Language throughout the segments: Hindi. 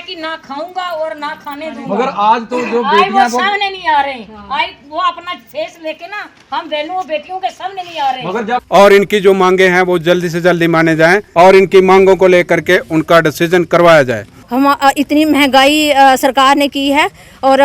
कि ना खाऊंगा और ना खाने दूंगा। मगर आज तो जो आज वो बेटियां सामने नहीं आ रहे, आज वो अपना फेस लेके ना हम बहनों बेटियों के सामने नहीं आ रहे। मगर जब और इनकी जो मांगे हैं वो जल्दी से जल्दी माने जाएं और इनकी मांगों को लेकर के उनका डिसीजन करवाया जाए। हम इतनी महंगाई सरकार ने की है और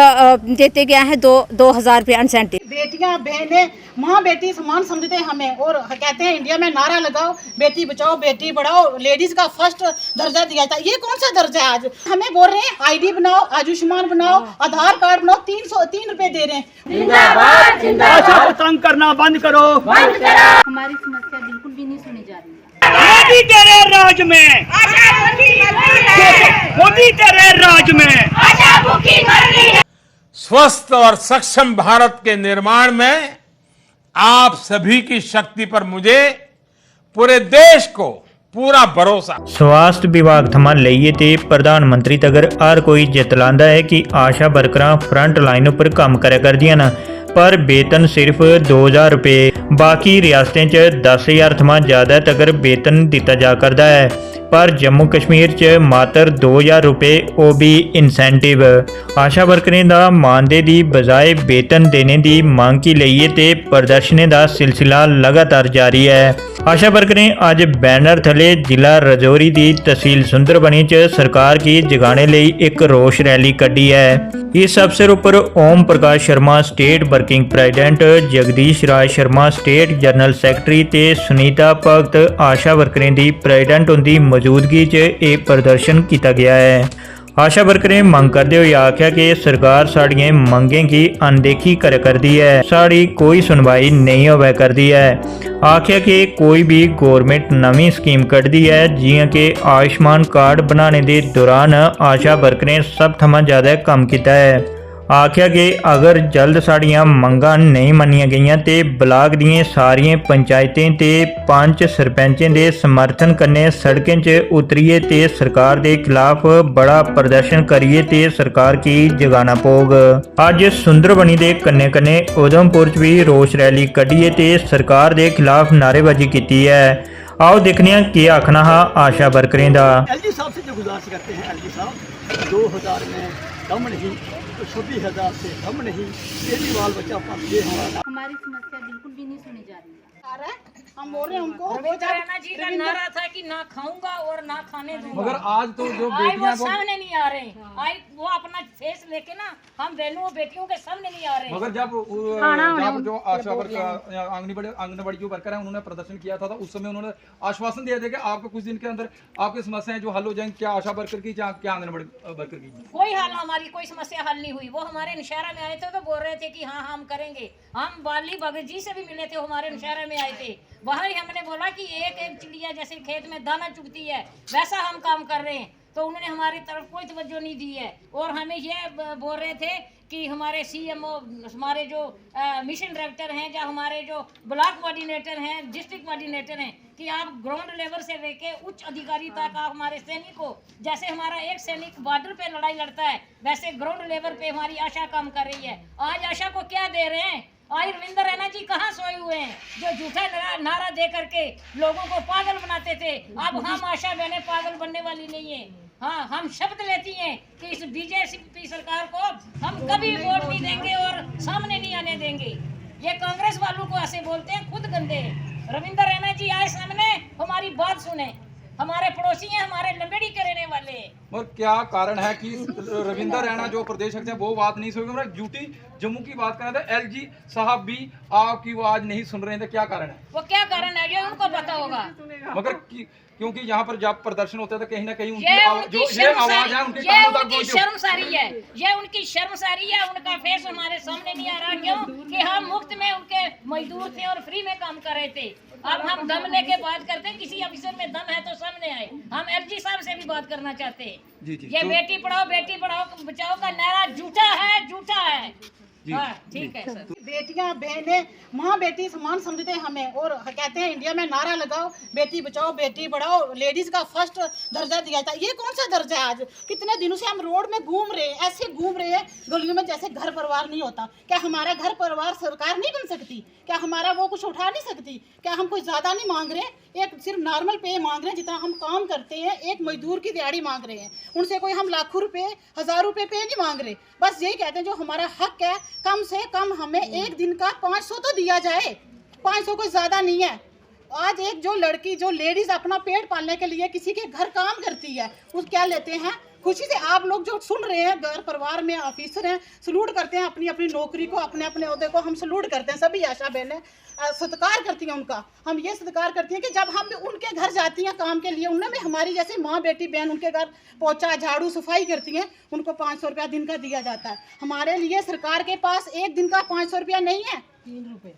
देते गया है 2000 रुपये इंसेंटिव। बेटियां बहनें माँ बेटी समान समझते हैं हमें और कहते हैं इंडिया में नारा लगाओ बेटी बचाओ बेटी पढ़ाओ, लेडीज का फर्स्ट दर्जा दिया था। ये कौन सा दर्जा है? आज हमें बोल रहे हैं आईडी बनाओ, आयुष्मान बनाओ, आधार कार्ड बनाओ, 303 रुपए दे रहे हैं। जिंदाबाद जिंदाबाद। तंग करना बंद करो, बंद करो। हमारी समस्या बिल्कुल भी नहीं सुनी जा रही है। मोदी तेरे राज में, मोदी तेरे राज में स्वस्थ और सक्षम भारत के निर्माण में आप सभी की शक्ति पर मुझे पूरे देश को पूरा भरोसा। स्वास्थ्य विभाग थमा लईए ते प्रधानमंत्री तगर हर कोई जतलांदा है कि आशा वर्करां फ्रंट लाइन पर काम करा करदियां न, पर वेतन सिर्फ 2000 रुपए, बाकी रियासतें च 10,000 थमां ज़्यादा तगर वेतन दिता जा करदा है, पर जम्मू कश्मीर च मात्र 2000 रुपए ओ भी इंसेंटिव। आशा वर्करें दा मानदे दी बजाय वेतन देने दी मांग की लईए ते प्रदर्शनें दा सिलसिला लगातार जारी है। आशा वर्करें अज बैनर थले जिला रजौरी दी तहसील सुंदरबनी च सरकार की जगाने लई एक रोष रैली कड्डी है। इस अवसर उपर Om Prakash Sharma state working president, Jagdish Raj Sharma state general secretary ते सुनीता भगत आशा वर्करें दी प्रेजिडेंट उनदी मौजूदगी च यह प्रदर्शन किया गया है। आशा वर्करें मंग करते हुए आख्या कि सरकार साड़ियां मंगें की अनदेखी कर करदी है, साड़ी कोई सुनवाई नहीं होवे करदी है। आख्या कि कोई भी गौरमेंट नवी स्कीम कढ़दी है जियां कि आयुष्मान कार्ड बनाने के दौरान आशा वर्करें सब थमां ज़्यादा कम किया है। आख्या कि अगर जल्द साड़ियां मंगां नहीं मनियां गईयां ते ब्लाक दियां सारियां पंचायतें ते 5 सरपंचें दे समर्थन कन्नै सड़कें च उतरिए ते सरकार दे खिलाफ बड़ा प्रदर्शन करिए ते सरकार की जगाना पौग। अज सुंदरबनी दे कन्ने कन्ने उधमपुर च भी रोष रैली कड्ढिए ते सरकार दे खिलाफ नारेबाजी की है। आओ देखने की आखना हा आशा वर्करें दा। एलजी साहब से जो गुजारिश करते हैं, एलजी साहब 2000 में कम नहीं तो 26,000 से कम नहीं, ये भी बाल बच्चा पढ़े हमारा। हमारी समस्या बिल्कुल भी नहीं सुनी जा रही है। हम बोल रहे हैं उनको रविंद्र जी का नारा था कि ना खाऊंगा और ना खाने दूंगा। मगर आज तो जो आज वो बेटियां सामने नहीं आ रहे, आज वो अपना फेस लेके ना हम बहनों बेटियों के सामने नहीं आ रहे। मगर जब जो आशा वर्कर आंगनबाड़ी जो वर्कर है उन्होंने प्रदर्शन किया था, उस समय उन्होंने आश्वासन दिया था कि आपको कुछ दिन के अंदर आपकी समस्याएं जो हल हो जाएंगी। क्या आशा वर्कर की क्या आंगनबाड़ी वर्कर की कोई हाल हमारी कोई समस्या हल नहीं हुई। वो हमारे नौशहरा में आए थे तो बोल रहे थे कि हाँ हम करेंगे। हम बाली भगत जी से भी मिले थे, हमारे नौशहरा में आए थे। वहाँ ही हमने बोला कि एक एक चिड़िया जैसे खेत में दाना चुगती है वैसा हम काम कर रहे हैं, तो उन्होंने हमारी तरफ कोई तवज्जो नहीं दी है। और हमें ये बोल रहे थे कि हमारे सीएमओ, हमारे जो मिशन डायरेक्टर हैं या हमारे जो ब्लॉक कोऑर्डिनेटर हैं, डिस्ट्रिक्ट कोऑर्डिनेटर हैं, कि आप ग्राउंड लेवल से लेके उच्च अधिकारी तक आप हमारे सैनिकों, जैसे हमारा एक सैनिक बॉर्डर पे लड़ाई लड़ता है वैसे ग्राउंड लेवल पे हमारी आशा काम कर रही है। आज आशा को क्या दे रहे हैं? आज रविंद्र रैना जी कहाँ सोए हुए हैं जो झूठा नारा दे करके लोगों को पागल बनाते थे। अब हम आशा बहनें पागल बनने वाली नहीं है। हाँ, हम शब्द लेती हैं कि इस बीजेपी सरकार को हम कभी वोट नहीं देंगे और सामने नहीं आने देंगे। ये कांग्रेस वालों को ऐसे बोलते हैं, खुद गंदे हैं। रविंद्र रैना जी आए सामने, हमारी बात सुने। हमारे पड़ोसी हैं, हमारे लंबेड़ी के रहने वाले हैं। और क्या कारण है कि रविंद्र रैना जो प्रदेश अध्यक्ष वो बात नहीं सुन रहे? ड्यूटी जम्मू की बात कर रहे थे, एलजी साहब भी आपकी आवाज नहीं सुन रहे थे। क्या कारण है? वो क्या कारण है ये उनको पता होगा। मगर क्योंकि यहाँ पर जब प्रदर्शन होता है तो कहीं ना कहीं उनकी ये आवाज है, उनके कानों तक पहुंचे। शर्मसारी है, ये उनकी शर्मसारी है। उनका फेस हमारे सामने नहीं आ रहा। क्यों? कि हम मुफ्त में उनके मजदूर थे और फ्री में काम कर रहे थे। अब हम दम लेके बात करते हैं, किसी ऑफिसर में दम है तो सामने आए। हम एलजी साहब से भी बात करना चाहते हैं। ये बेटी पढ़ाओ बेटी पढ़ाओ बचाओ का नारा झूठा है, झूठा है। हाँ, ठीक है सर। बेटियां बहनें माँ बेटी समान समझते हैं हमें और कहते हैं इंडिया में नारा लगाओ बेटी बचाओ बेटी पढ़ाओ, लेडीज का फर्स्ट दर्जा दिया जाता है। ये कौन सा दर्जा है? आज कितने दिनों से हम रोड में घूम रहे हैं, ऐसे घूम रहे हैं गलियों में जैसे घर परिवार नहीं होता। क्या हमारा घर परिवार सरकार नहीं बन सकती? क्या हमारा वो कुछ उठा नहीं सकती? क्या हम कोई ज्यादा नहीं मांग रहे? एक सिर्फ नॉर्मल पे मांग रहे हैं जितना हम काम करते हैं, एक मजदूर की दिहाड़ी मांग रहे हैं। उनसे कोई हम लाखों रुपए 1000 रुपए पे नहीं मांग रहे। बस यही कहते हैं जो हमारा हक है कम से कम हमें एक दिन का 500 तो दिया जाए। 500 कोई ज्यादा नहीं है। आज एक जो लड़की जो लेडीज अपना पेट पालने के लिए किसी के घर काम करती है उस क्या लेते हैं खुशी से। आप लोग जो सुन रहे हैं घर परिवार में ऑफिसर हैं सलूट करते हैं अपनी अपनी नौकरी को, अपने अपने ओहदे को हम सलूट करते हैं। सभी आशा बहनें सत्कार करती हैं उनका। हम ये सत्कार करती हैं कि जब हम उनके घर जाती हैं काम के लिए, उन्होंने भी हमारी जैसे माँ बेटी बहन उनके घर पोछा झाड़ू सफाई करती हैं, उनको 500 रुपया दिन का दिया जाता है। हमारे लिए सरकार के पास एक दिन का 500 रुपया नहीं है, 3 रुपए।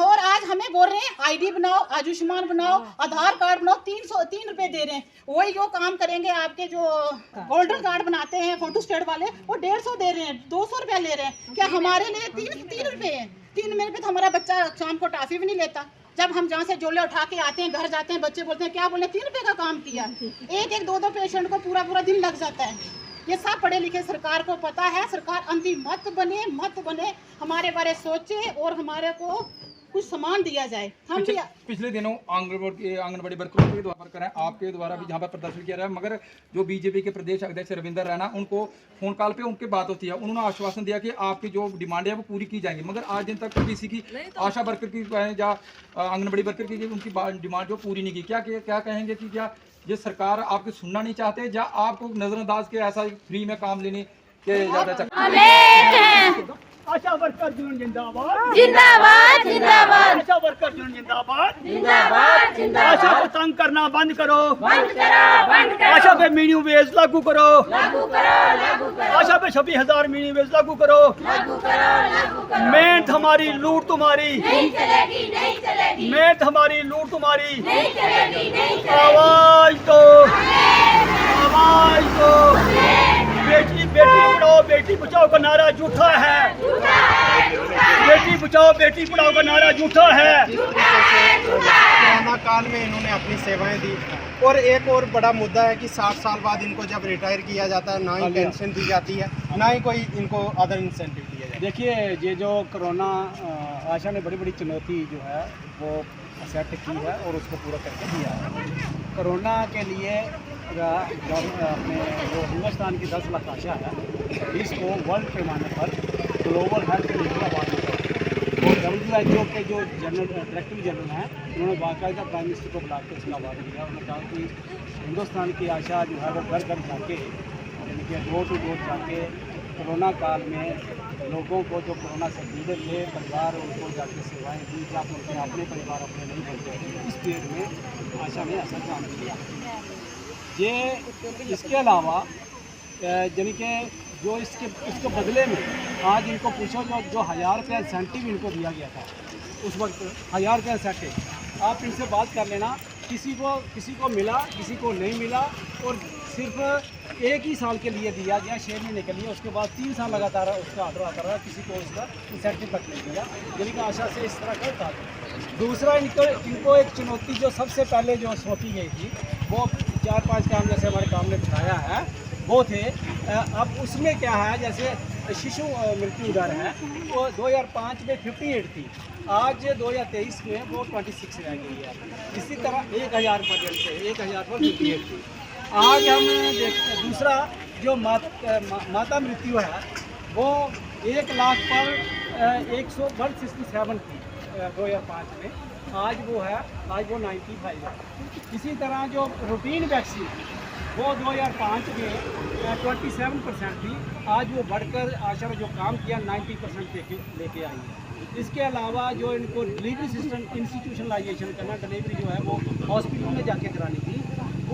और आज हमें बोल रहे हैं आईडी बनाओ, आयुष्मान बनाओ, आधार कार्ड बनाओ, 3 रुपए दे रहे हैं। वही जो काम करेंगे आपके जो गोल्डन कार्ड बनाते हैं फोटो स्टेट वाले, वो 150 दे रहे हैं, 200 रुपया ले रहे हैं। क्या हमारे लिए 3 रुपए है? 3 रुपए तो हमारा बच्चा शाम को टॉफी भी नहीं लेता। जब हम जहाँ से जोले उठा के आते हैं घर जाते हैं, बच्चे बोलते हैं क्या बोले 3 रुपए का काम किया। एक 2 पेशेंट को पूरा दिन लग जाता है। ये सब पढ़े लिखे सरकार को पता है। सरकार अंधी मत बने, हमारे बारे सोचे और हमारे को कुछ सामान दिया जाए। हम भी पिछले दिनों आंगनबाड़ी वर्करों के द्वारा आपके द्वारा भी जहाँ पर प्रदर्शन किया रहा है, मगर जो बीजेपी के प्रदेश अध्यक्ष रविंदर रैना, उनको फोन कॉल पे उनके बात होती है, उन्होंने आश्वासन दिया कि आपकी जो डिमांड है वो पूरी की जाएंगी, मगर आज दिन तक किसी की आशा वर्कर की या आंगनबाड़ी वर्कर की उनकी डिमांड जो पूरी नहीं की। क्या कहेंगे कि क्या ये सरकार आपकी सुनना नहीं चाहते या आपको नजरअंदाज के ऐसा फ्री में काम लेने के ज्यादा चक्कर? आशा वर्कर यूनियन जिंदाबाद जिंदाबाद जिंदाबाद। आशा वर्कर यूनियन जिंदाबाद जिंदाबाद जिंदाबाद। आशा को तंग करना बंद करो, बंद करो। आशा पे मिनिमम वेज लागू करो, लागू करो। आशा पे 26,000 मिनिमम वेज लागू करो। मेहनत हमारी लूट तुम्हारी नहीं चलेगी। मेहनत हमारी लूट तुम्हारी। नहीं चलेगी। आवाज दो, आवाज दो। बेटी पढ़ाओ बेटी बचाओ का नारा झूठा है। बेटी बचाओ बेटी पढ़ाओ का नारा झूठा है। कोरोना काल में इन्होंने अपनी सेवाएं दी और एक और बड़ा मुद्दा है कि 60 साल बाद इनको जब रिटायर किया जाता है ना ही पेंशन दी जाती है, ना ही कोई इनको अदर इंसेंटिव दिया जाता है। देखिए ये जो कोरोना आशा ने बड़ी चुनौती जो है वो एक्सेप्ट की है और उसको पूरा करके दिया है। कोरोना के लिए अपने जो हिंदुस्तान की 10 लाख आशा है इसको वर्ल्ड पैमाने पर ग्लोबल हेल्थ मिशन अवार्ड और WHO के जो डायरेक्टर जनरल हैं उन्होंने बाकायदा प्राइम मिनिस्टर को बुला के उसका अवार्ड दिया। उन्होंने कहा कि हिंदुस्तान की आशा जो है वो घर घर जाके यानी कि डोर टू डोर जाके कोरोना काल में लोगों को जो कोरोना से जुड़े थे परिवार उनको जाके सेवाएं दी, जब उनके अपने परिवार अपने नहीं बनते। इस पीरियड में आशा ने ऐसा काम किया। ये इसके अलावा यानी कि जो इसके बदले में आज इनको पूछो जो 1000 रुपया इंसेंटिव इनको दिया गया था उस वक्त 1000 रुपया इंसेंटिव, आप इनसे बात कर लेना, किसी को मिला किसी को नहीं मिला और सिर्फ एक ही साल के लिए दिया गया 6 महीने के लिए। उसके बाद 3 साल लगातार उसका ऑर्डर आता रहा, किसी को उसका इंसेंटिव तक नहीं दिया। यानी कि आशा से इस तरह का था। दूसरा इनको एक चुनौती जो सबसे पहले जो सौंपी गई थी वो 4-5 काम जैसे हमारे काम ने उठाया है वो थे। अब उसमें क्या है जैसे शिशु मृत्यु दर है वो 2005 में 58 थी, आज 2023 में वो 26 रह गई है। इसी तरह 1000 पर जलते 1000 पर 58 थी। आज हम देखते दूसरा जो माता मृत्यु है वो 1 लाख पर 167 थी 2005 में, आज वो 95 है। इसी तरह जो रूटीन वैक्सीन वो 2005 में 27% थी, आज वो बढ़कर आशा ने जो काम किया 90% लेके आई है। इसके अलावा जो इनको डिलीवरी सिस्टम इंस्टीट्यूशनलाइजेशन करना, डिलीवरी जो है वो हॉस्पिटल में जाके करानी थी,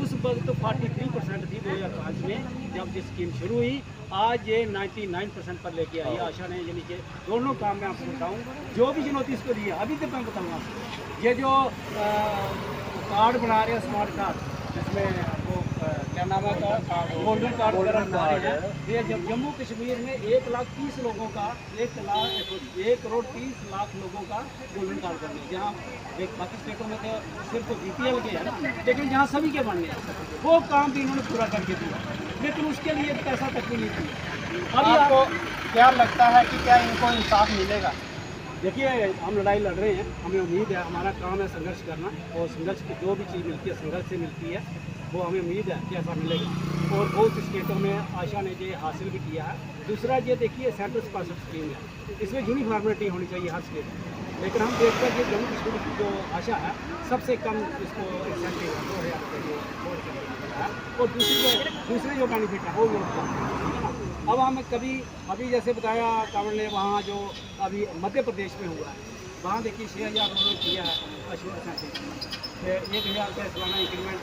उस वक्त तो 43% थी 2005 में जब ये स्कीम शुरू हुई, आज ये 99% पर लेके आई आशा ने। यानी कि दोनों काम मैं आपको बताऊँ जो भी चुनौती इसको दी है, अभी तक मैं बताऊँगा आपको। ये जो कार्ड बना रहे हैं स्मार्ट कार्ड जिसमें वो क्या नाम है का गोल्डन कार्ड वगैरह बना रहे हैं। ये जम्मू कश्मीर में 1,30,000 लोगों का 1,30,00,000 लोगों का गोल्डन कार्ड करने, जहाँ एक बाकी स्टेटों में तो सिर्फ BPL के है ना, लेकिन जहाँ सभी के बनने वो काम भी इन्होंने पूरा करके दिया, लेकिन उसके लिए पैसा तक भी नहीं दिया। अभी आपको क्या लगता है कि क्या इनको इंसाफ मिलेगा? देखिए, हम लड़ाई लड़ रहे हैं, हमें उम्मीद है, हमारा काम है संघर्ष करना, और संघर्ष की जो भी चीज़ मिलती है संघर्ष से मिलती है, वो हमें उम्मीद है कि ऐसा मिलेगा। और बहुत स्टेटों में आशा ने ये हासिल भी किया है। दूसरा ये देखिए, सेंट्रल स्पॉन्सर्ड स्कीम है, इसमें यूनिफॉर्मिटी होनी चाहिए हर स्टेट में, लेकिन हम देखते हैं कि जम्मू कश्मीर की जो आशा है सबसे कम इसको इंसेंटिव है 2,000 रुपये जो है, और दूसरे जो बेनिफिट है वो लोग है ना। अब हम कभी अभी जैसे बताया कांवड़ ने, वहाँ जो अभी मध्य प्रदेश में हुआ है, वहाँ देखिए 6,000 उन्होंने किया है अशोक सेंटर, 1,000 रुपये सालाना इंक्रीमेंट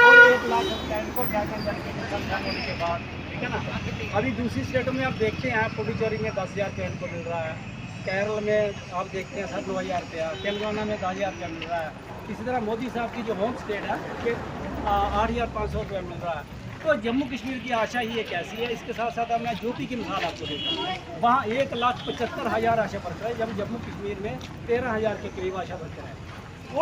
और 1,00,000 होने के बाद, ठीक है ना। अभी दूसरी स्टेटों में आप देखते हैं, पुडुचेरी में 10,000 रुपये इनको मिल रहा है, केरल में आप देखते हैं 9,000 रुपया, तेलंगाना में 10,000 रुपया मिल रहा है। इसी तरह मोदी साहब की जो होम स्टेट है कि 8,500 रुपया मिल रहा है। तो जम्मू कश्मीर की आशा ही एक ऐसी है। इसके साथ साथ मैं यूपी की मिसाल आपको देता हूँ, वहाँ 1,75,000 आशा वर्कर है, जब जम्मू कश्मीर में 13,000 के करीब आशा वर्कर है।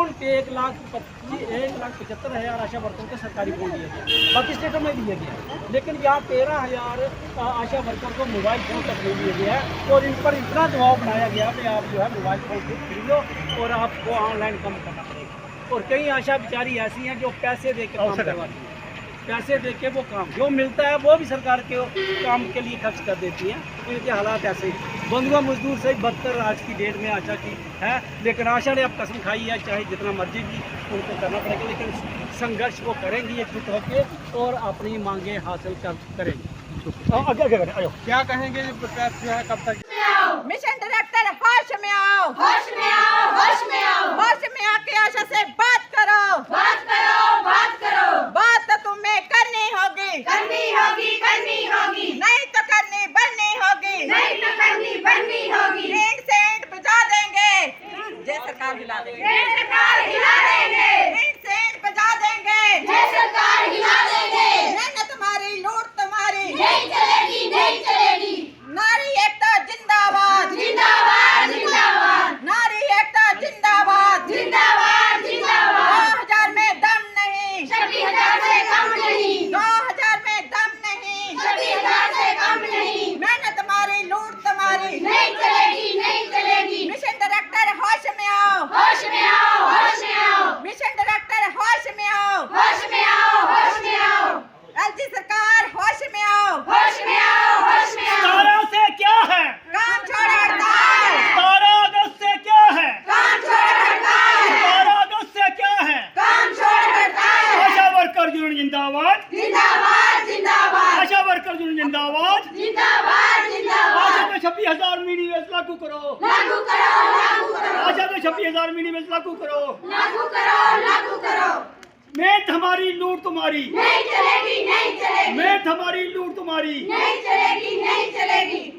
उन 1,75,000 आशा वर्करों को सरकारी फोन दिया गया, बाकी स्टेटों में दिया गया, लेकिन यहाँ 13,000 आशा वर्कर को मोबाइल फ़ोन तक नहीं दिया गया है, और इन पर इतना दबाव बनाया गया कि आप जो है मोबाइल फ़ोन खरीदो और आपको ऑनलाइन काम करना पड़ेगा। और कई आशा बेचारी ऐसी हैं जो पैसे दे के काम करवाती हैं, पैसे दे के वो काम जो मिलता है वो भी सरकार के काम के लिए खर्च कर देती है। इनके हालात ऐसे ही, बंधुआ मजदूर से बदतर आज की डेट में आशा की है, लेकिन आशा ने अब कसम खाई है, चाहे जितना मर्जी भी उनको करना पड़ेगा, लेकिन संघर्ष वो करेंगी एकजुट होकर और अपनी मांगे हासिल करेंगे। क्या कहेंगे प्रकाश जो है कब तक? मिशन डायरेक्टर होश में आओ, होश में आओ, होश में आओ, होश में आके आशा से बात करो, बात करो, बात करो। बात तो तुम्हें करनी होगी, करनी होगी, करनी होगी, नहीं तो करनी बननी होगी, नहीं तो करनी बननी होगी। ईंट से ईंट बजा देंगे, जय सरकार हिला देंगे, जय सरकार हिला देंगे, ईंट से ईंट बजा देंगे, जय सरकार हिला देंगे। मेहनत तुम्हारी, लूट तुम्हारी नहीं चलेगी, नहीं चलेगी। नारी एकता जिंदाबाद, जिंदाबाद, जिंदाबाद। नारी एकता जिंदाबाद, जिंदाबाद, जिंदाबाद। 2000 में दम नहीं, 26,000 से कम नहीं, 2000 में दम नहीं, 26,000 से कम नहीं। मेहनत तुम्हारी, लूट तुम्हारी नहीं चलेगी, नहीं चलेगी। मिशन डायरेक्टर होश में आओ, होश में आओ, होश में आओ। मिशन डायरेक्टर होश में आओ, होश में आओ, होश में आओ। LG सरकार होश में आओ, होश में आओ, होश में आओ। 17 से क्या है काम छोड़ हड़ताल, 17 अगस्त से क्या है काम छोड़ हड़ताल, 17 अगस्त से क्या है काम छोड़ हड़ताल। आशा वर्कर यूनियन जिंदाबाद, जिंदाबाद, जिंदाबाद, आशा वर्कर यूनियन जिंदाबाद, जिंदाबाद, जिंदाबाद। आशा में 26,000 मिनी वेज लागू करो, लागू करो, लागू करो, आशा में 26,000 मिनी वेज लागू करो। लागू करो, लागू करो। मेहनत हमारी, लूट तुम्हारी नहीं चलेगी, नहीं चलेगी, मेहनत हमारी, लूट तुम्हारी नहीं चलेगी, नहीं चलेगी।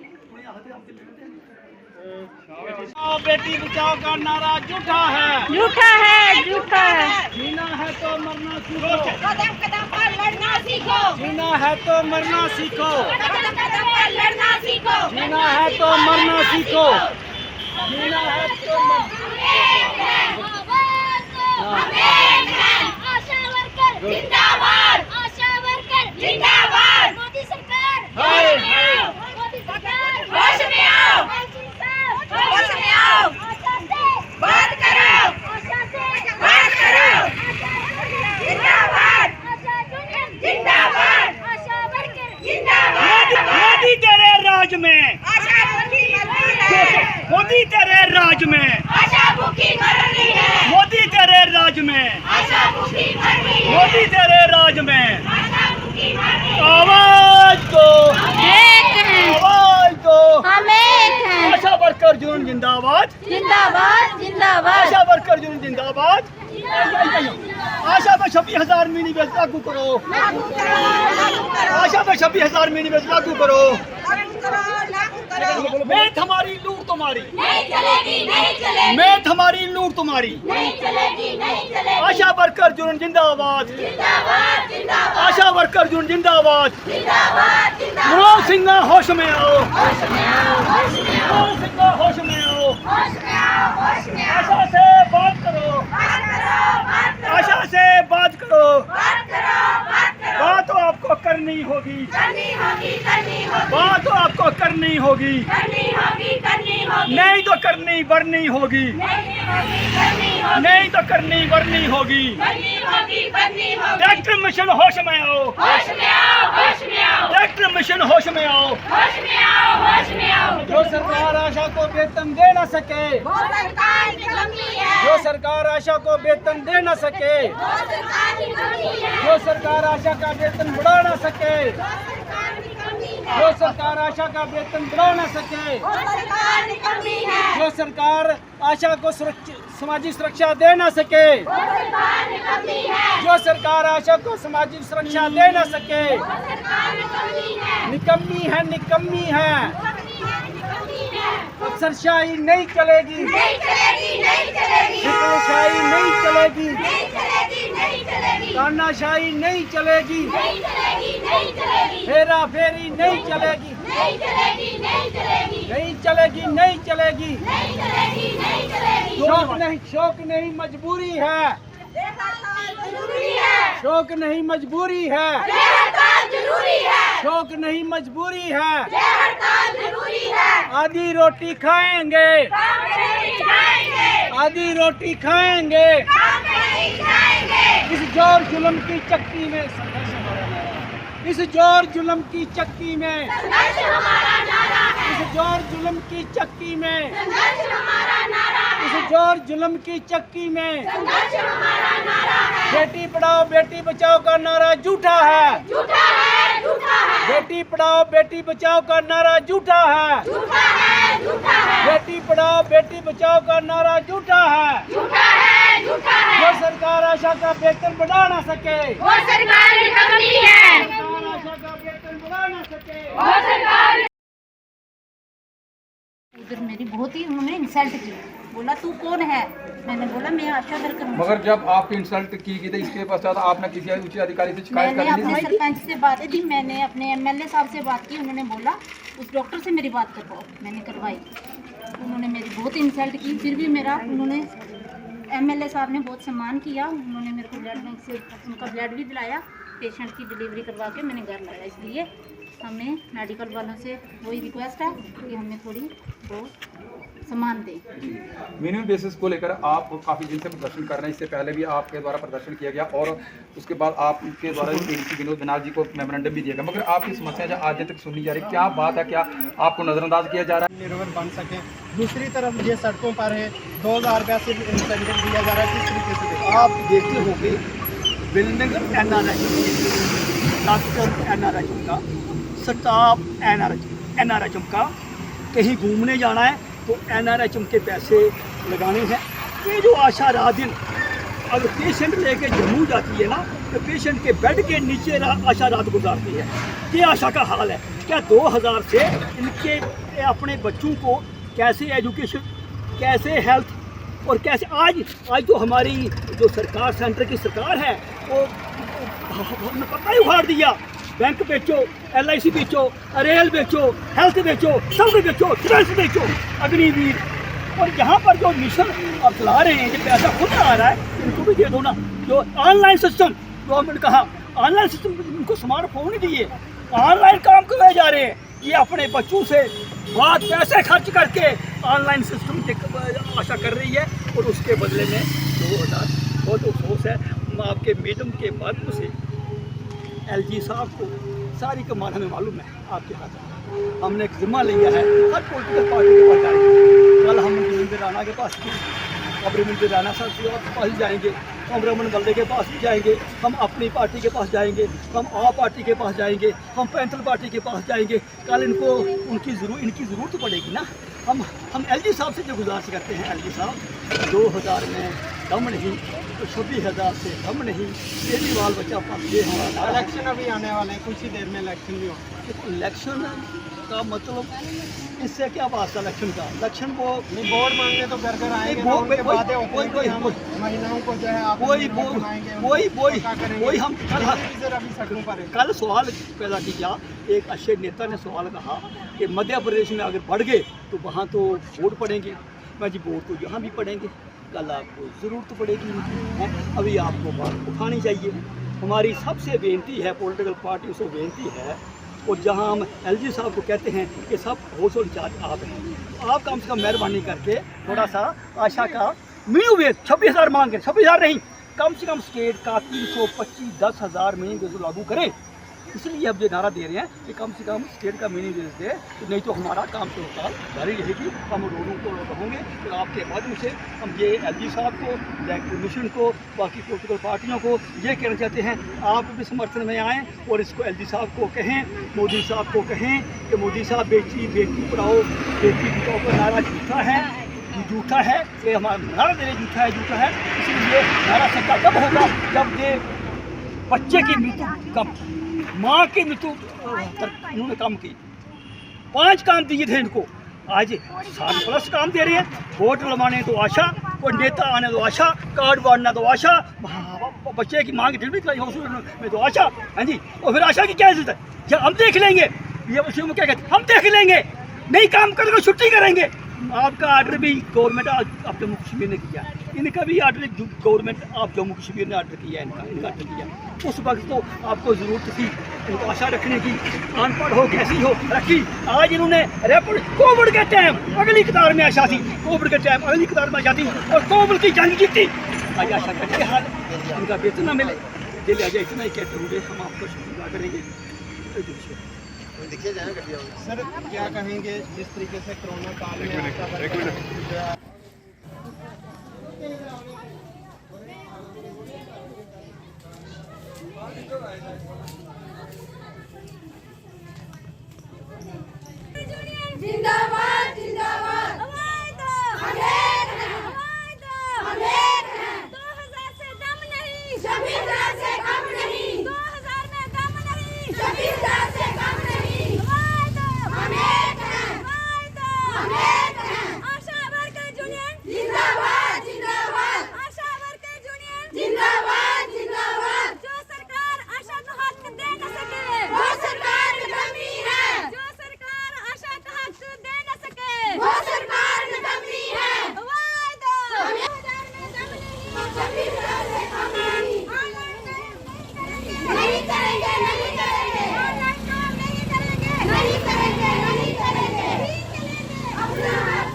बेटी बचाओ का नारा झूठा है, झूठा है, झूठा है। जीना है तो मरना सीखो, कदम कदम पर लड़ना सीखो, जीना है तो मरना सीखो, कदम कदम पर लड़ना सीखो। जीना है तो मरना सीखो, जीना है तो आशा वर्कर जिंदाबाद, आशा वर्कर जिंदाबाद। मोदी सरकार हाय, हाय। मोदी सरकार होश में आओ, होश में आओ। आशा से बात करो, आशा से बात करो। जिंदाबाद, आशा यूनियन जिंदाबाद, आशा वर्कर जिंदाबाद। मोदी तेरे राज में, आशा भूखी मर रही है, मोदी तेरे राज में, आशा भूखी मर रही है, मोदी तेरे राज में, आशा भूखी मर रही है, मोदी तेरे राज में। आशा भूखी मर रही है। आवाज दो, एक हैं, आवाज दो। हम एक हैं। आशा वर्कर यूनियन जिंदाबाद, जिंदाबाद, जिंदाबाद। आशा वर्कर यूनियन जिंदाबाद। आशा में 26,000 मिनी वेज लागू करो, लागू करो, लागू करो, आशा में 26,000 मिनी वेज लागू करो। लागू करो, लागू करो। मेहनत हमारी लूट तुम्हारी मेहनत हमारी लूट तुम्हारी आशा वर्कर यूनियन जिंदाबाद आशा वर्कर यूनियन जिंदाबाद मनोज सिन्हा होश में आओ मनोज सिन्हा होश में आओ आशा से बात करो आशा से बात करो बात तो आपको करनी होगी बात तो आपको करनी होगी नहीं तो करनी बढ़नी होगी नहीं तो करनी बढ़नी होगी डॉक्टर मिशन होश में आओ डॉक्टर मिशन होश में आओ जो सरकार आशा को वेतन दे न सके जो सरकार आशा को वेतन दे न सके जो सरकार आशा का वेतन बढ़ा न सके जो सरकार आशा का वेतन बढ़ा न सके जो सरकार आशा को सामाजिक सुरक्षा दे न सके जो सरकार आशा को सामाजिक सुरक्षा दे न सके निकम्मी है अफसरशाही नहीं चलेगी हिटलरशाही नहीं चलेगी तानाशाही नहीं चलेगी हेरा फेरी नहीं चलेगी नहीं चलेगी शौक नहीं मजबूरी है शौक नहीं मजबूरी है शौक नहीं मजबूरी है आधी रोटी खाएंगे आधी रोटी खाएंगे इस जोर जुल्म की चक्की में इस जोर जुल्म की चक्की में इस जोर जुल्म की चक्की में इस जोर जुल्म की चक्की में बेटी पढ़ाओ बेटी बचाओ का नारा झूठा है बेटी पढ़ाओ बेटी बचाओ का नारा झूठा है बेटी पढ़ाओ बेटी बचाओ का नारा झूठा है जो सरकार आशा का वेतन बढ़ा ना सके वो सरकार निकम्मी है आशा का वेतन बढ़ा ना सके उधर मेरी बहुत ही उन्होंने इंसल्ट की बोला तू कौन है मैंने बोला मैं आशा वर्कर हूँ मगर जब आपकी इंसल्ट की गई थी इसके पश्चात आपने किसी उच्च अधिकारी से शिकायत मैंने कर अपने सरपंच से बात की मैंने अपने एमएलए साहब से बात की उन्होंने बोला उस डॉक्टर से मेरी बात करवाओ मैंने करवाई उन्होंने मेरी बहुत इंसल्ट की फिर भी मेरा उन्होंने एमएलए साहब ने बहुत सम्मान किया उन्होंने मेरे को ब्लड बैंक से उनका ब्लड भी दिलाया पेशेंट की डिलीवरी करवा के मैंने घर लाया इसलिए हमें मेडिकल वालों से वही रिक्वेस्ट है कि हमें थोड़ी बहुत सम्मान दें मिनिमम बेसिस को लेकर आप काफ़ी दिन से प्रदर्शन कर रहे हैं इससे पहले भी आपके द्वारा प्रदर्शन किया गया और उसके बाद आपके द्वारा एडीसी विनोद बिनाल जी को मेमोरेंडम भी दिया गया मगर आपकी समस्या जो आज तक सुननी जा रही है क्या बात है क्या आपको नज़रअंदाज किया जा रहा है निर्भर बन सके दूसरी तरफ ये सड़कों पर है 2000 रुपया सिर्फ इंसेंटिव दिया जा रहा है किस तरीके से आप देखते होंगे बिल्डिंग एनआरएच का स्टाफ एनआरएच का कहीं घूमने जाना है तो एनआरएचएम के पैसे लगाने हैं ये जो आशा रात दिन अगर पेशेंट लेके जम्मू जाती है ना तो पेशेंट के बेड के नीचे आशा रात गुजारती है ये आशा का हाल है क्या 2000 से इनके अपने बच्चों को कैसे एजुकेशन कैसे हेल्थ और कैसे आज तो हमारी जो सरकार सेंटर की सरकार है वो हमने पता ही उखाड़ दिया बैंक बेचो LIC बेचो रेल बेचो हेल्थ बेचो सब बेचो डिफेंस बेचो अग्निवीर और यहाँ पर जो मिशन आप चला रहे हैं जो पैसा खुद आ रहा है इनको भी दे दो ना जो ऑनलाइन सिस्टम गवर्नमेंट कहा ऑनलाइन सिस्टम इनको स्मार्टफोन नहीं दिए ऑनलाइन काम करवाए जा रहे हैं ये अपने बच्चों से बहुत पैसे खर्च करके ऑनलाइन सिस्टम की आशा कर रही है और उसके बदले में 2000 बहुत अफसोस है आपके मैडम के माध्यम से LG साहब को सारी कमान हमें मालूम है आपके हाथ में हमने एक जिम्मा लिया है हर पॉलिटिकल पार्टी के पास जाएंगे कल हम रविंद्र राणा के पास अब रविंद्र राणा साहब के पास जाएंगे हम रमन बल्ले के पास भी जाएंगे हम अपनी पार्टी के पास जाएंगे हम आप पार्टी के पास जाएंगे हम पैंथर पार्टी के पास जाएंगे कल इनको इनकी ज़रूरत पड़ेगी ना हम LG साहब से जो गुजारिश करते हैं LG साहब 2000 में कम नहीं तो 26,000 से कम नहीं ये भी बाल बच्चा पढ़ते हमारा इलेक्शन अभी आने वाले हैं कुछ ही देर में इलेक्शन भी हो इलेक्शन का मतलब इससे क्या बात था इलेक्शन का? इलेक्शन को नहीं, वोट मांगने तो घर घर आएंगे, वो- उनके वही- बातें होती हैं कि हम महिलाओं को जो है आप वही हम कल कल सवाल पैदा किया। एक अच्छे नेता ने सवाल कहा कि मध्य प्रदेश में अगर बढ़ गए तो वहाँ तो वोट पड़ेंगे। मैं जी वोट तो यहाँ भी पड़ेंगे, कल आपको ज़रूरत पड़ेगी इनकी, अभी आपको बात उठानी चाहिए। हमारी सबसे बेनती है, पॉलिटिकल पार्टी से बेनती है, और जहाँ हम LG साहब को कहते हैं कि सब हाउस होल्ड चार्ज आप हैं, आप कम से कम मेहरबानी करके थोड़ा सा आशा का मिनिमम वेज 26,000 मांगे, 26,000 नहीं, कम से कम स्टेट का 325 10,000 मिनिमम वेज लागू करें। इसलिए अब ये नारा दे रहे हैं कि कम से कम स्टेट का मिनिमम वेज दे, तो नहीं तो हमारा काम तो जारी रहेगी। हम लोगों को कहोगे तो आपके माध्यम से हम ये LG साहब को, इलेक्शन कमीशन को, बाकी पॉलिटिकल पार्टियों को ये कहना चाहते हैं, आप भी समर्थन में आएँ और इसको LG साहब को कहें, मोदी साहब को कहें कि मोदी साहब बेटी पढ़ाओ बेटी बचाओ का नारा झूठा है, झूठा है, ये हमारा नारा दे रहे झूठा है। इसलिए नारा सच्चा तब होगा जब ये बच्चे की मृत्यु कम, माँ की मृत्यु इन्होंने कम की। 5 काम दिए थे इनको, आज 7+ काम दे रहे हैं। वोट लमाने तो आशा, कोई नेता आने तो आशा, कार्ड बांटना तो आशा, बच्चे की माँ की डिलीवरी हॉस्पिटल में तो आशा, हाँ जी। और फिर आशा की क्या इज्जत है? या हम देख लेंगे, ये बच्चों में क्या कहते हैं, हम देख लेंगे, नहीं काम करेंगे छुट्टी करेंगे। आपका आर्डर भी गवर्नमेंट आप जम्मू कश्मीर ने किया, इनका भी आर्डर गवर्नमेंट आप जम्मू कश्मीर ने आर्डर किया, इनका आर्डर किया। उस वक्त तो आपको ज़रूरत थी इनको आशा रखने की, अनपढ़ हो कैसी हो रखी। आज इन्होंने रैपिड कोविड के टाइम अगली कतार में आशा थी, कोविड के टाइम अगली कतार में आशा थी और कोविड की जंग जीती। आज आशा का ये हाल, इनका वेतन न मिले, दिल आ जाए इतना ही कहते होंगे, हम आपको शुक्रिया करेंगे। सर क्या कहेंगे जिस तरीके से कोरोना काल में जिंदाबाद जिंदाबाद, हम एक हैं, 2000 से कम नहीं, 26,000 से कम नहीं, 2000 में कम नहीं, 26,000 से कम नहीं, हम एक हैं, हम एक हैं। आशा वर्कर यूनियन जिंदाबाद जिंदाबाद, आशा वर्कर यूनियन जिंदाबाद जिंदाबाद। जो सरकार आशा को हक दे न सके, वो सरकार में कमी है, जो सरकार आशा का हक दे न सके, वो सरकार में कमी है। वादा 2000 में कम नहीं, 26,000 से कम नहीं, नहीं करेंगे नहीं करेंगे, ऑनलाइन काम नहीं करेंगे नहीं करेंगे नहीं करेंगे, अपना हक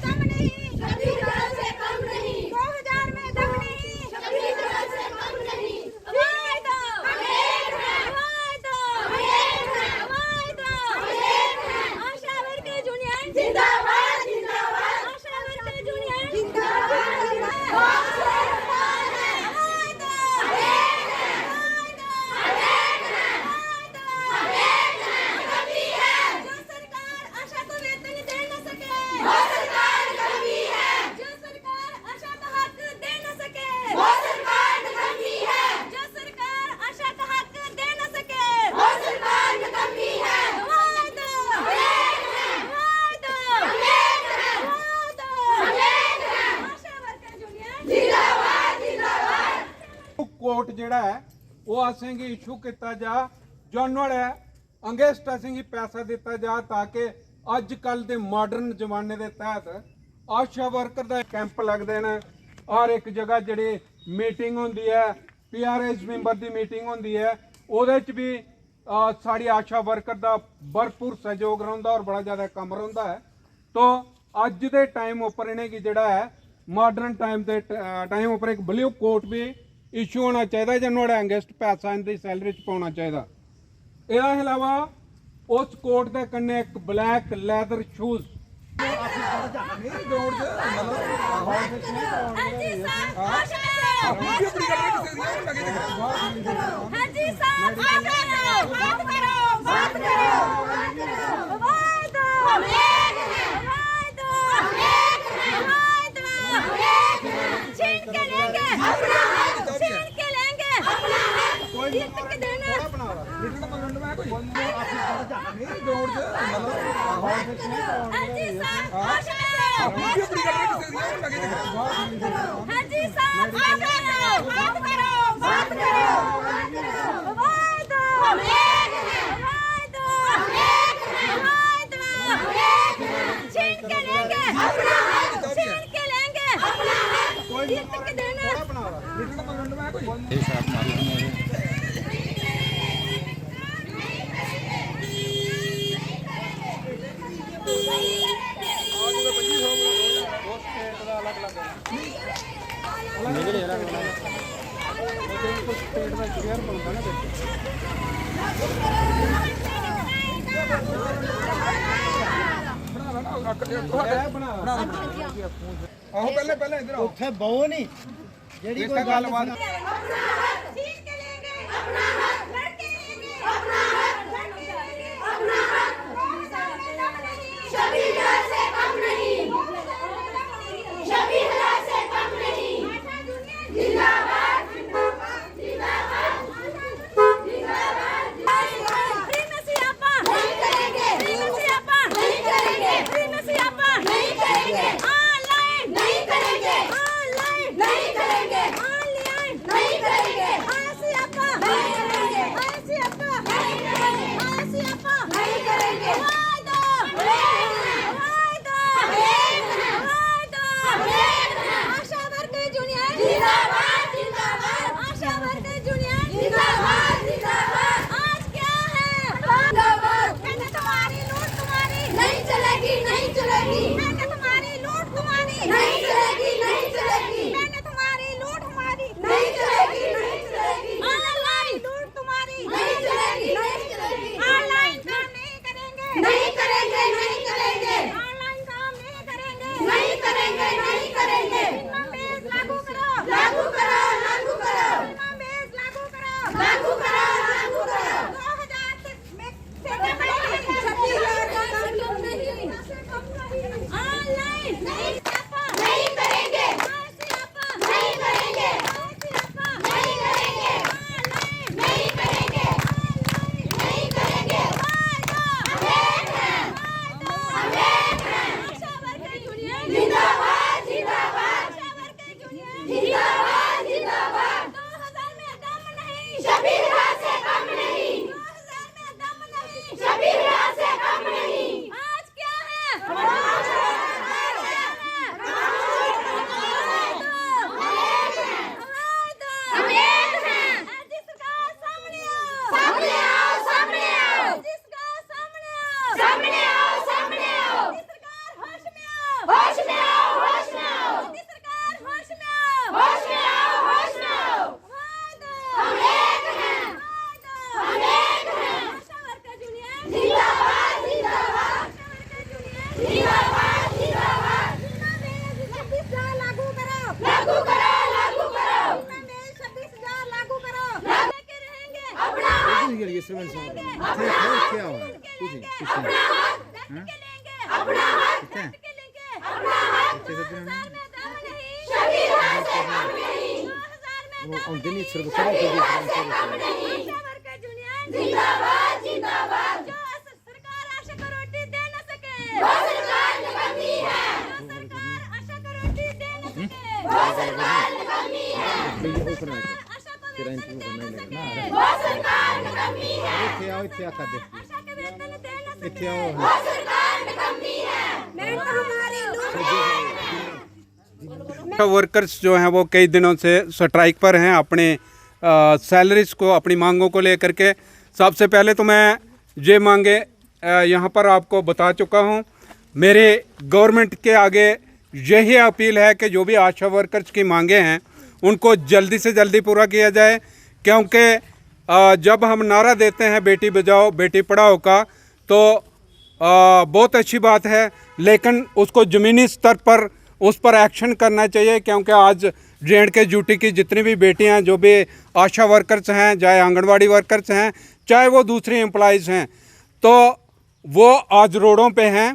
दम नहीं, 26,000 से कम नहीं, 2000 में दम नहीं, 26,000 से कम नहीं। वादा हम एक हैं, वादा हम एक हैं, वादा हम एक हैं। आशा वर्कर यूनियन जिंदाबाद जिंदाबाद, आशा वर्कर यूनियन जिंदाबाद जिंदाबाद। वादा हम एक हैं, हम एक हैं, हम एक हैं। कमी है जो सरकार आशा को वेतन दे न सके, वो सरकार कमी है, जो सरकार आशा का हक दे न सके, वो सरकार कमी है, जो सरकार आशा का हक दे न सके, वो सरकार कमी है। वादा हम एक हैं, वादा हम एक हैं, वादा हम एक हैं। आशा वर्कर यूनियन जिंदाबाद जिंदाबाद। कोर्ट ਜਿਹੜਾ ਹੈ ਉਹ ਅसेंगी ਇਸ਼ੂ ਕੀਤਾ ਜਾ ਜਾਨਵਰ ਹੈ ਅੰਗੇਸਟ ਅसेंगी ਪੈਸਾ ਦਿੱਤਾ ਜਾ ਤਾਂ ਕਿ ਅੱਜ ਕੱਲ ਦੇ ਮਾਡਰਨ ਜ਼ਮਾਨੇ ਦੇ ਤਹਿਤ ਆਸ਼ਾ ਵਰਕਰ ਦਾ ਕੈਂਪ ਲੱਗਦੇ ਨੇ ਔਰ ਇੱਕ ਜਗ੍ਹਾ ਜਿਹੜੀ ਮੀਟਿੰਗ ਹੁੰਦੀ ਹੈ PRS ਮੈਂਬਰ ਦੀ ਮੀਟਿੰਗ ਹੁੰਦੀ ਹੈ ਉਹਦੇ 'ਚ ਵੀ ਸਾਡੀ ਆਸ਼ਾ ਵਰਕਰ ਦਾ ਭਰਪੂਰ ਸਹਿਯੋਗ ਰਹਿੰਦਾ ਔਰ ਬੜਾ ਜ਼ਿਆਦਾ ਕੰਮ ਰਹਿੰਦਾ ਹੈ तो ਅੱਜ ਦੇ ਟਾਈਮ ਉੱਪਰ ਇਹਨੇ ਕੀ ਜਿਹੜਾ ਹੈ ਮਾਡਰਨ ਟਾਈਮ ਉੱਪਰ ਇੱਕ ਬਲੂ ਕੋਟ ਵੀ ਇਸ਼ੂ ਹੋਣਾ ਚਾਹੀਦਾ ਜਾਂ ਨੋੜਾ ਅੰਗੇਸਟ ਪੈਸਾ ਇਹਦੀ ਸੈਲਰੀ 'ਚ ਪਾਉਣਾ ਚਾਹੀਦਾ। ਇਹਦੇ ਇਲਾਵਾ ਉਸ ਕੋਟ ਦੇ ਕੰਨੇ ਇੱਕ ਬਲੈਕ ਲੈਦਰ ਸ਼ੂਜ਼ ਆਹੋ ਪਹਿਲੇ ਪਹਿਲੇ ਇਧਰ ਆਓ ਉੱਥੇ ਬਹੁ ਨਹੀਂ ਜਿਹੜੀ ਕੋਈ ਗੱਲਬਾਤ वर्कर्स जो हैं वो कई दिनों से स्ट्राइक पर हैं अपने सैलरीज को, अपनी मांगों को लेकर के। सबसे पहले तो मैं ये मांगे यहाँ पर आपको बता चुका हूँ। मेरे गवर्नमेंट के आगे यही अपील है कि जो भी आशा वर्कर्स की मांगे हैं उनको जल्दी से जल्दी पूरा किया जाए, क्योंकि जब हम नारा देते हैं बेटी बचाओ बेटी पढ़ाओ का तो बहुत अच्छी बात है, लेकिन उसको ज़मीनी स्तर पर उस पर एक्शन करना चाहिए। क्योंकि आज J&K ड्यूटी की जितनी भी बेटियां, जो भी आशा वर्कर्स हैं, चाहे आंगनवाड़ी वर्कर्स हैं, चाहे वो दूसरी एम्प्लॉइज़ हैं, तो वो आज रोडों पे हैं।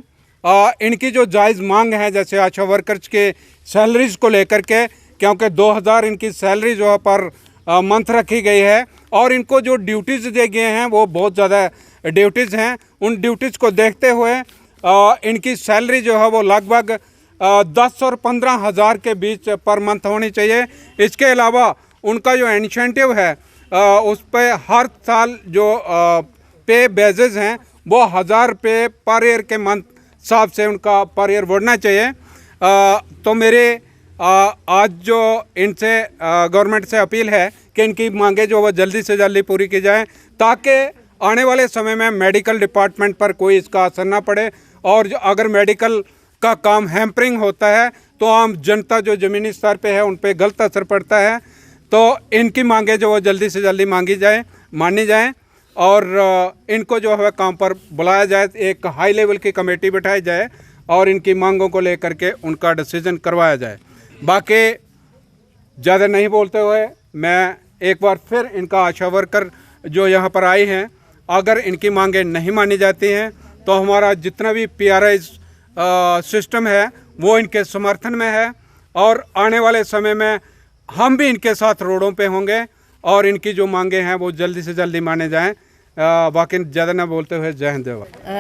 इनकी जो जायज़ मांग है, जैसे आशा वर्कर्स के सैलरीज़ को लेकर के, क्योंकि 2000 इनकी सैलरी जो है पर मंथ रखी गई है और इनको जो ड्यूटीज़ दिए गए हैं वो बहुत ज़्यादा ड्यूटीज़ हैं। उन ड्यूटीज़ को देखते हुए इनकी सैलरी जो है वो लगभग 10 और 15 हज़ार के बीच पर मंथ होनी चाहिए। इसके अलावा उनका जो इंसेंटिव है उस पर हर साल जो पे बेसिस हैं वो 1000 रुपये पर ईयर के मंथ हिसाब से उनका पर ईयर बढ़ना चाहिए। तो मेरे आज जो इनसे गवर्नमेंट से अपील है कि इनकी मांगे जो वो जल्दी से जल्दी पूरी की जाए ताकि आने वाले समय में मेडिकल डिपार्टमेंट पर कोई इसका असर ना पड़े। और अगर मेडिकल का काम हैम्परिंग होता है तो आम जनता जो ज़मीनी स्तर पे है उन पे गलत असर पड़ता है। तो इनकी मांगे जो वो जल्दी से जल्दी मानी जाए और इनको जो है काम पर बुलाया जाए, एक हाई लेवल की कमेटी बिठाई जाए और इनकी मांगों को लेकर के उनका डिसीजन करवाया जाए। बाकी ज़्यादा नहीं बोलते हुए मैं एक बार फिर इनका आशा वर्कर जो यहाँ पर आई हैं, अगर इनकी मांगें नहीं मानी जाती हैं तो हमारा जितना भी PRI सिस्टम है वो इनके समर्थन में है और आने वाले समय में हम भी इनके साथ रोडों पे होंगे और इनकी जो मांगे हैं वो जल्दी से जल्दी माने जाएं। बाकी ज़्यादा ना बोलते हुए जय हिंद।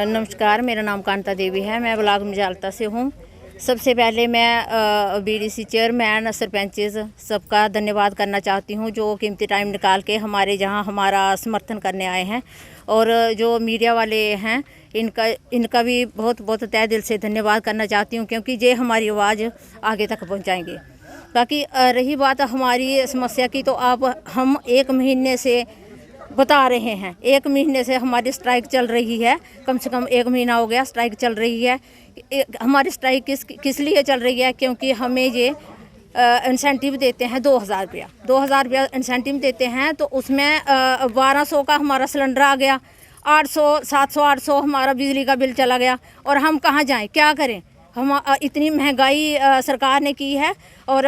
नमस्कार, मेरा नाम कांता देवी है, मैं ब्लॉक मजालता से हूँ। सबसे पहले मैं BDC चेयरमैन, सरपंचेस सबका धन्यवाद करना चाहती हूँ जो कीमती टाइम निकाल के हमारे जहाँ हमारा समर्थन करने आए हैं। और जो मीडिया वाले हैं इनका भी बहुत बहुत तहे दिल से धन्यवाद करना चाहती हूँ क्योंकि ये हमारी आवाज़ आगे तक पहुँचाएंगे। बाकी रही बात हमारी समस्या की, तो अब हम 1 महीने से बता रहे हैं, 1 महीने से हमारी स्ट्राइक चल रही है, कम से कम 1 महीना हो गया स्ट्राइक चल रही है। हमारी स्ट्राइक किस लिए चल रही है? क्योंकि हमें ये इंसेंटिव देते हैं 2000 रुपया, 2000 रुपया इंसेंटिव देते हैं। तो उसमें 1200 का हमारा सिलेंडर आ गया, 800 700 800 हमारा बिजली का बिल चला गया और हम कहाँ जाएं, क्या करें? हम इतनी महंगाई सरकार ने की है और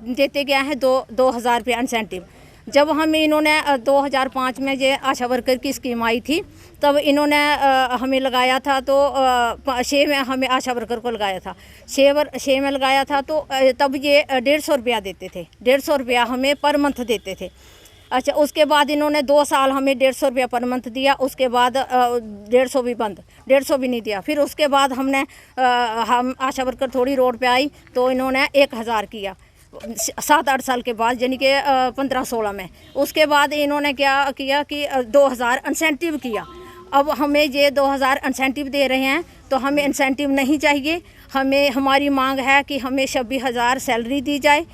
देते क्या है 2000 रुपया इंसेंटिव। जब हमें इन्होंने 2005 में ये आशा वर्कर की स्कीम आई थी तब इन्होंने हमें लगाया था, तो 6 में हमें आशा वर्कर को लगाया था, 6 में लगाया था। तो तब ये 150 रुपया देते थे, 150 रुपया हमें पर मंथ देते थे। अच्छा, उसके बाद इन्होंने 2 साल हमें 150 रुपया पर मंथ दिया, उसके बाद 150 भी बंद, 150 भी नहीं दिया। फिर उसके बाद हम आशा वर्कर थोड़ी रोड पे आई तो इन्होंने 1000 किया 7-8 साल के बाद, यानी कि 15-16 में। उसके बाद इन्होंने क्या किया कि 2000 इंसेंटिव किया। अब हमें ये 2000 इंसेंटिव दे रहे हैं तो हमें इंसेंटिव नहीं चाहिए। हमारी मांग है कि हमें 26,000 सैलरी दी जाए।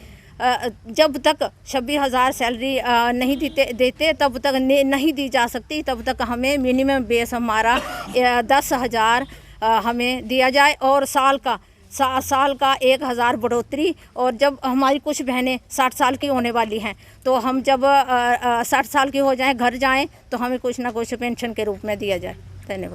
जब तक 26,000 सैलरी नहीं देते तब तक नहीं दी जा सकती, तब तक हमें मिनिमम बेस हमारा 10,000 हमें दिया जाए और साल का 1000 बढ़ोतरी। और जब हमारी कुछ बहनें 60 साल की होने वाली हैं तो हम जब 60 साल की हो जाएं, घर जाएं, तो हमें कुछ ना कुछ पेंशन के रूप में दिया जाए। धन्यवाद।